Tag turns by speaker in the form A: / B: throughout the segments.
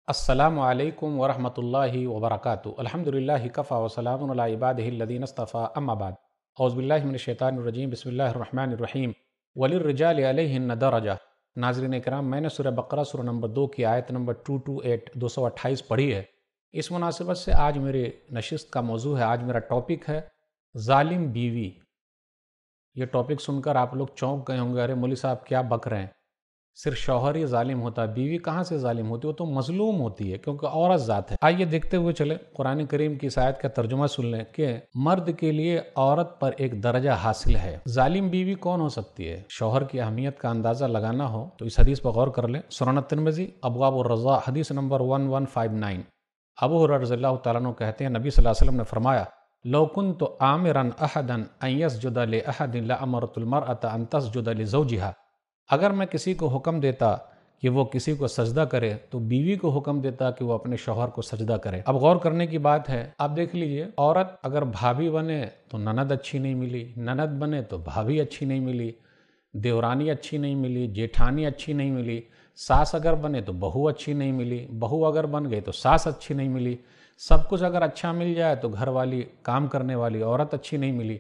A: السلام علیکم ورحمۃ اللہ وبرکاتہ۔ الحمد للہ کفا وسلام علی عبادہ الذین اصطفیٰ، اما بعد۔ اعوذ باللہ من الشیطان الرجیم، بسم اللہ الرحمن الرحیم۔ وَلِلرِّجَالِ عَلَيْهِنَّ دَرَجَةٌ۔ ناظرین کرام، میں نے سورہ بقرہ سورہ نمبر 2 کی آیت نمبر 228 پڑھی ہے۔ اس مناسبت سے آج میرے نشست کا موضوع ہے، آج میرا ٹاپک ہے ظالم بیوی۔ یہ ٹاپک سن کر آپ لوگ چونک گئے ہوں گے، ارے مولوی صاحب کیا بک رہے ہیں، صرف شوہر ہی ظالم ہوتا ہے، بیوی کہاں سے ظالم ہوتی ہے؟ وہ تو مظلوم ہوتی ہے کیونکہ عورت ذات ہے۔ آئیے دیکھتے ہوئے چلیں، قرآن کریم کی اس آیت کا ترجمہ سن لیں کہ مرد کے لیے عورت پر ایک درجہ حاصل ہے۔ ظالم بیوی کون ہو سکتی ہے؟ شوہر کی اہمیت کا اندازہ لگانا ہو تو اس حدیث پر غور کر لیں۔ سنن ترمذی ابواب الرضاء، حدیث نمبر 1159۔ ابو ہریرہ رضی اللہ تعالیٰ عنہ کہتے ہیں، نبی صلی اللہ علیہ وسلم نے فرمایا، لو كنت آمرا احدا ان يسجد لاحد لامرت المرأة ان تسجد لزوجها۔ اگر میں کسی کو حکم دیتا کہ وہ کسی کو سجدہ کرے تو بیوی کو حکم دیتا کہ وہ اپنے شوہر کو سجدہ کرے۔ اب غور کرنے کی بات ہے، آپ دیکھ لیجئے، عورت اگر بھابھی بنے تو نند اچھی نہیں ملی، نند بنے تو بھابھی اچھی نہیں ملی، دیورانی اچھی نہیں ملی، جیٹھانی اچھی نہیں ملی، ساس اگر بنے تو بہو اچھی نہیں ملی، بہو اگر بن گئی تو ساس اچھی نہیں ملی، سب کچھ اگر اچھا مل جائے تو گھر والی کام کرنے والی عورت اچھی نہیں ملی،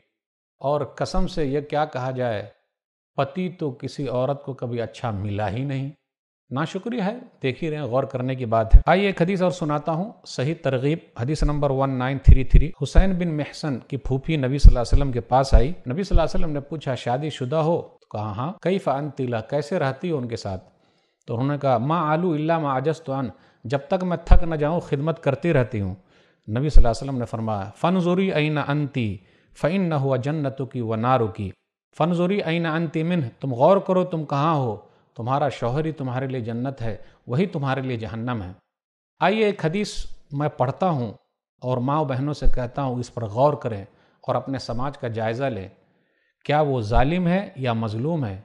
A: اور قسم سے یہ کیا کہا جائے، پتی تو کسی عورت کو کبھی اچھا ملا ہی نہیں۔ ناشکری ہے، دیکھ ہی رہے ہیں، غور کرنے کی بات ہے۔ آئیے ایک حدیث اور سناتا ہوں، صحیح ترغیب، حدیث نمبر 1933۔ حسین بن محسن کی پھوپھی نبی صلی اللہ علیہ وسلم کے پاس آئی۔ نبی صلی اللہ علیہ وسلم نے پوچھا، شادی شدہ ہو؟ تو کہا ہاں۔ کیف انت لہ، کیسے رہتی ہو ان کے ساتھ؟ تو انہوں نے کہا، ما آلو الا ما عجزت عن، جب تک میں تھک نہ جاؤں خدمت کرتی رہتی ہوں۔ نبی صلی اللہ علیہ وسلم نے فرمایا، فانظری این انتی فانہ جنتک ونارک۔ فنظری این انت منہ، تم غور کرو تم کہاں ہو، تمہارا شوہر ہی تمہارے لیے جنت ہے، وہی تمہارے لیے جہنم ہے۔ آئیے ایک حدیث میں پڑھتا ہوں اور ماں و بہنوں سے کہتا ہوں اس پر غور کریں اور اپنے سماج کا جائزہ لیں، کیا وہ ظالم ہے یا مظلوم ہے؟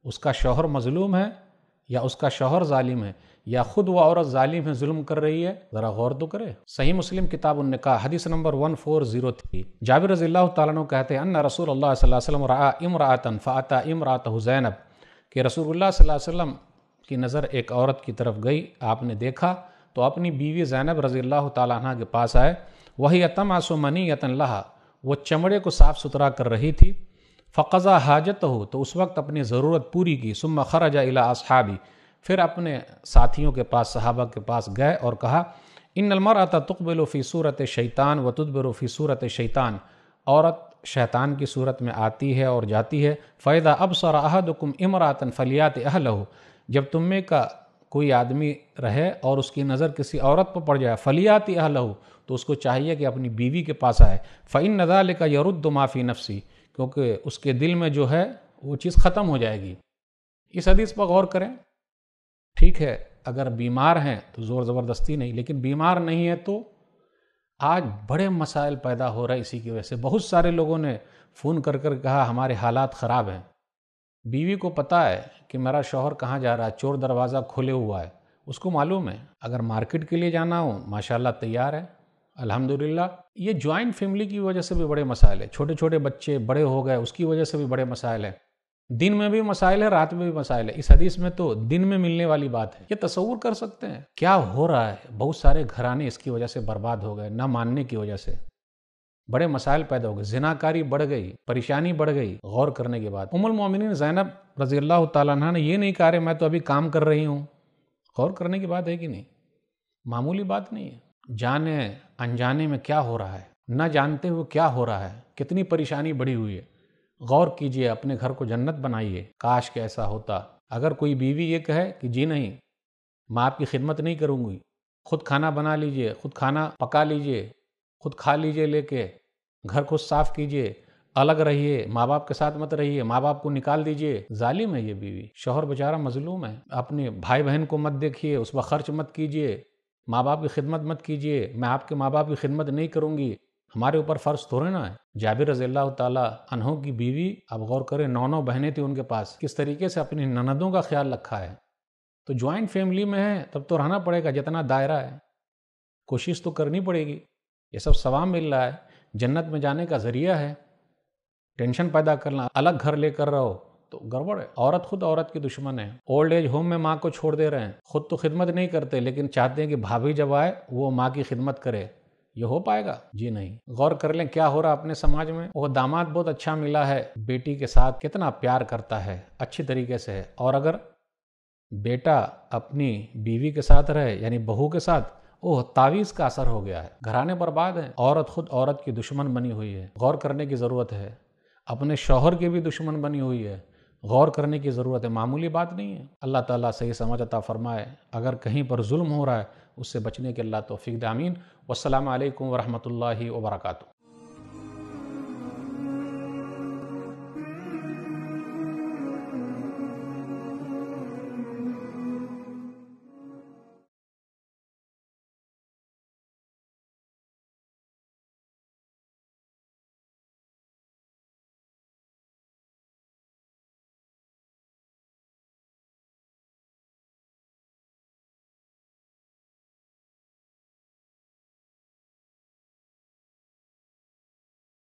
A: اس کا شوہر مظلوم ہے یا اس کا شوہر ظالم ہے، یا خود وہ عورت ظالم ہے، ظلم کر رہی ہے؟ ذرا غور تو کرے۔ صحیح مسلم کتاب النکاح، حدیث نمبر 1403۔ جابر رضی اللہ تعالیٰ عنہ کہتے ہیں، ان رسول اللہ صلی اللہ علیہ وسلم رأى امرأة فأتى امرأته زینب، کہ رسول اللہ صلی اللہ علیہ وسلم کی نظر ایک عورت کی طرف گئی، آپ نے دیکھا تو اپنی بیوی زینب رضی اللہ تعالیٰ عنہ کے پاس آئے، وہی تمس منیۃ لہا، وہ چمڑے کو صاف ستھرا کر رہی تھی، فقضى حاجته، تو اس وقت اپنی ضرورت پوری کی، ثم خرج الى اصحابی، پھر اپنے ساتھیوں کے پاس، صحابہ کے پاس گئے اور کہا، ان المرأة تقبل فی صورت شیطان وتدبر فی صورت شیطان، عورت شیطان کی صورت میں آتی ہے اور جاتی ہے، فَإِذَا أَبْصَرَ أَحَدُكُمْ امرأة فَلْيَأْتِ أَهْلَهُ، جب تم میں کا کوئی آدمی رہے اور اس کی نظر کسی عورت پر پڑ جائے، فَلْيَأْتِ أَهْلَهُ، تو اس کو چاہیے کہ اپنی بیوی کے پاس آئے، فَإِنَّ ذَلِكَ يَرُدُّ مَا فِي نَفْسِهِ، کیونکہ اس کے دل میں جو ہے وہ چیز ختم ہو جائے گی۔ اس حدیث پر غور کریں، ٹھیک ہے اگر بیمار ہیں تو زور زبردستی نہیں، لیکن بیمار نہیں ہے تو آج بڑے مسائل پیدا ہو رہے ہیں اسی کی وجہ سے۔ بہت سارے لوگوں نے فون کر کر کہا ہمارے حالات خراب ہیں۔ بیوی کو پتہ ہے کہ میرا شوہر کہاں جا رہا ہے، چور دروازہ کھولے ہوا ہے، اس کو معلوم ہے، اگر مارکیٹ کے لیے جانا ہو ماشاءاللہ تیار ہے، الحمدللہ۔ یہ جوائنٹ فیملی کی وجہ سے بھی بڑے مسائل ہیں، چھوٹے چھوٹے بچے بڑے ہو گئے اس کی وجہ سے بھی بڑے مسائل ہیں، دن میں بھی مسائل ہے، رات میں بھی مسائل ہے۔ اس حدیث میں تو دن میں ملنے والی بات ہے۔ یہ تصور کر سکتے ہیں کیا ہو رہا ہے؟ بہت سارے گھرانے اس کی وجہ سے برباد ہو گئے، نہ ماننے کی وجہ سے بڑے مسائل پیدا ہو گئے، زناکاری بڑھ گئی، پریشانی بڑھ گئی۔ غور کرنے کے بعد ام المومنین زینب رضی اللہ تعالیٰ عنہ نے یہ نہیں کہا کہ میں تو ابھی کام کر رہی ہوں۔ غور کرنے کی بات ہے کہ نہیں؟ معمولی بات نہیں ہے۔ جانے انجانے میں کیا ہو رہا ہے، نہ جانتے ہوئے کیا ہو رہا ہے، کتنی پریشانی بڑھی ہوئی ہے۔ غور کیجئے، اپنے گھر کو جنت بنائیے۔ کاش کہ ایسا ہوتا۔ اگر کوئی بیوی یہ کہے کہ جی نہیں، میں آپ کی خدمت نہیں کروں گی، خود کھانا بنا لیجئے، خود کھانا پکا لیجئے، خود کھا لیجئے، لے کے گھر کو صاف کیجئے، الگ رہیے، ماں باپ کے ساتھ مت رہیے، ماں باپ کو نکال دیجئے، ظالم ہے یہ بیوی۔ شوہر بیچارہ مظلوم ہے۔ اپنے بھائی بہن کو مت دیکھیے، اس پر خرچ مت کیجئے، ماں باپ کی خدمت مت کیجئے، میں آپ کے ماں باپ کی خدمت نہیں کروں گی، ہمارے اوپر فرض تھوڑے نا ہے۔ جابر رضی اللہ تعالیٰ عنہ کی بیوی، اب غور کریں، 9 بہنیں تھیں ان کے پاس، کس طریقے سے اپنی نندوں کا خیال رکھا ہے۔ تو جوائنٹ فیملی میں ہے تب تو رہنا پڑے گا، جتنا دائرہ ہے کوشش تو کرنی پڑے گی، یہ سب ثواب مل رہا ہے، جنت میں جانے کا ذریعہ ہے۔ ٹینشن پیدا کرنا، الگ گھر لے کر رہو، تو گڑبڑ ہے۔ عورت خود عورت کی دشمن ہے۔ اولڈ ایج ہوم میں ماں کو چھوڑ دے رہے ہیں، خود تو خدمت نہیں کرتے لیکن چاہتے ہیں کہ بھابھی جب آئے وہ ماں کی خدمت کرے، یہ ہو پائے گا؟ جی نہیں۔ غور کر لیں کیا ہو رہا اپنے سماج میں۔ وہ داماد بہت اچھا ملا ہے، بیٹی کے ساتھ کتنا پیار کرتا ہے، اچھی طریقے سے ہے، اور اگر بیٹا اپنی بیوی کے ساتھ رہے یعنی بہو کے ساتھ، وہ تعویذ کا اثر ہو گیا ہے، گھرانے برباد ہیں۔ عورت خود عورت کی دشمن بنی ہوئی ہے، غور کرنے کی ضرورت ہے۔ اپنے شوہر کی بھی دشمن بنی ہوئی ہے، غور کرنے کی ضرورت ہے، معمولی بات نہیں ہے۔ اللہ تعالیٰ صحیح سمجھ عطا فرمائے۔ اگر کہیں پر ظلم ہو رہا ہے اس سے بچنے کے اللہ توفیق دے، آمین۔ والسلام علیکم ورحمۃ اللہ وبرکاتہ۔